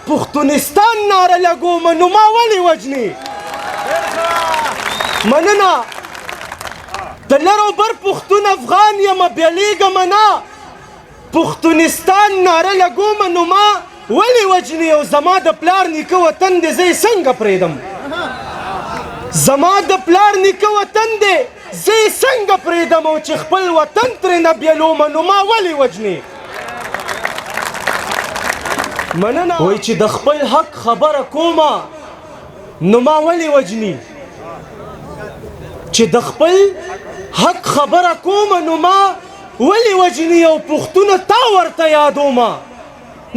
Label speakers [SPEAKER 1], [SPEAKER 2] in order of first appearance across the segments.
[SPEAKER 1] پښتونستان ناره لګومه نو ما ولې وجنې مننه د لر او بر پښتون افغان یمه بیلیږمه نه پښتونستان ناره لګومه نو ما ولې وجنې او زما د پلار نیکه وطن دی زه یې څنګه پرېږدم زما د پلار نیکه وطن دی زه یې څنګه پرېږدم او چې خپل وطن ترېنه بیلومه نو ما ولې وجنې مننه وایي چې د خپل حق خبره کومه نو ما ولې وجنې چې د خپل حق خبره کومه نو ما ولې وجنې او پښتونه تا ورته یادومه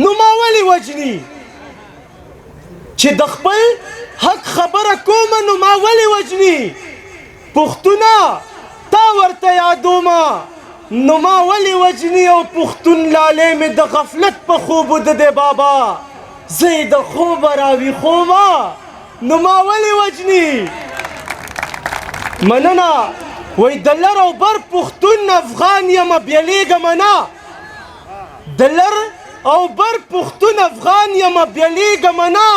[SPEAKER 1] نو ما ولې وجنې چې د خپل حق خبره کومه نو ما ولې وجنې پښتونه تا ورته یادومه نو ما ولې وجنې او پښتون لالی مې د غفلت په خوب وده دی بابا زه یې د خوبه راویښومه نو ما ولې وجنې مننه وای د لر او بر پښتون افغان یمه بیلیږمه نه د لر او بر پښتون افغان یمه بیلیږمه نه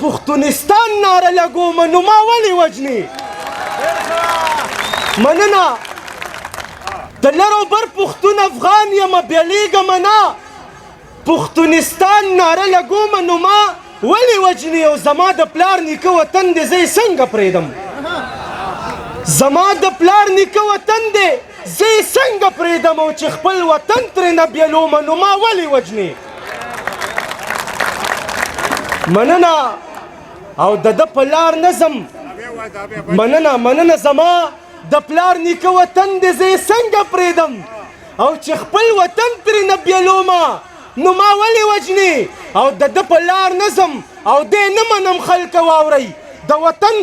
[SPEAKER 1] پښتونستان ناره لګومه نو ما ولې وجنې مننه د لر او بر پښتون افغان یمه بیلیږمه نه پښتونستان ناره لګومه نو ما ولې وجنې او زما د پلار نیکه وطن دی زه یې څنګه پرېږدم زما د پلار نیکه وطن دی زه یې څنګه پرېږدم او چې خپل وطن ترېنه بیلومه نو ما ولې وجنې مننه او د ده په لار نظم مننه زما د پلار نیکه وطن دی زه یې څنګه پرېږدم او چې خپل وطن ترېنه بیلومه نو ما ولې وجنې او د ده په لار نظم او دی نه منم خلکه واورئ د وطن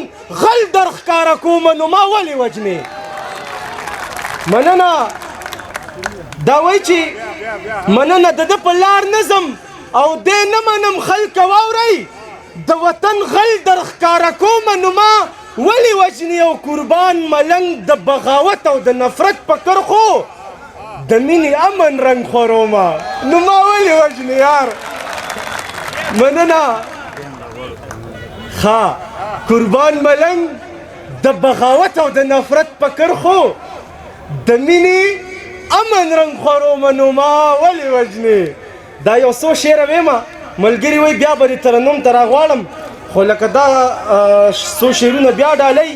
[SPEAKER 1] غل در ښکاره کومه نو ما ولې وجنې مننه دا وایي چې مننه د ده په لار نظم او دی نه منم خلکه واورئ د وطن غل در ښکاره کومه نو ما ولې وجنې او قربان ملنګ د بغاوت او د نفرت په کرښو د مینې امن رنګ خورومه نو ما ولې وجنې یار مننه ښه قربان ملنګ د بغاوت او د نفرت په کرښو د مینې امن رنګ خورومه نو ما ولې وجنې دا یو څو شعره ویمه ملګري وایي بیا به دې ترنم ته راغواړم خو لکه دا څو شعرونه بیا ډالۍ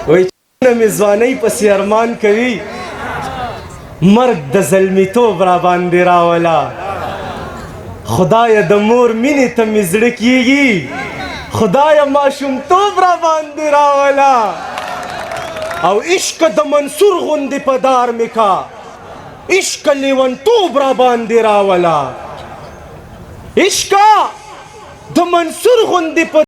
[SPEAKER 1] وایي چې مې ځوانۍ پسې ارمان کوي مرګ د زلمیتوب را باندې راوله خدایه د مور مینې ته مې زړه کېږي خدایه ماشومتوب را باندې راوله او عشق د منصور غوندې په دار مې کا عشق لیونتوب را باندې راوله عشق د منصور غوندې په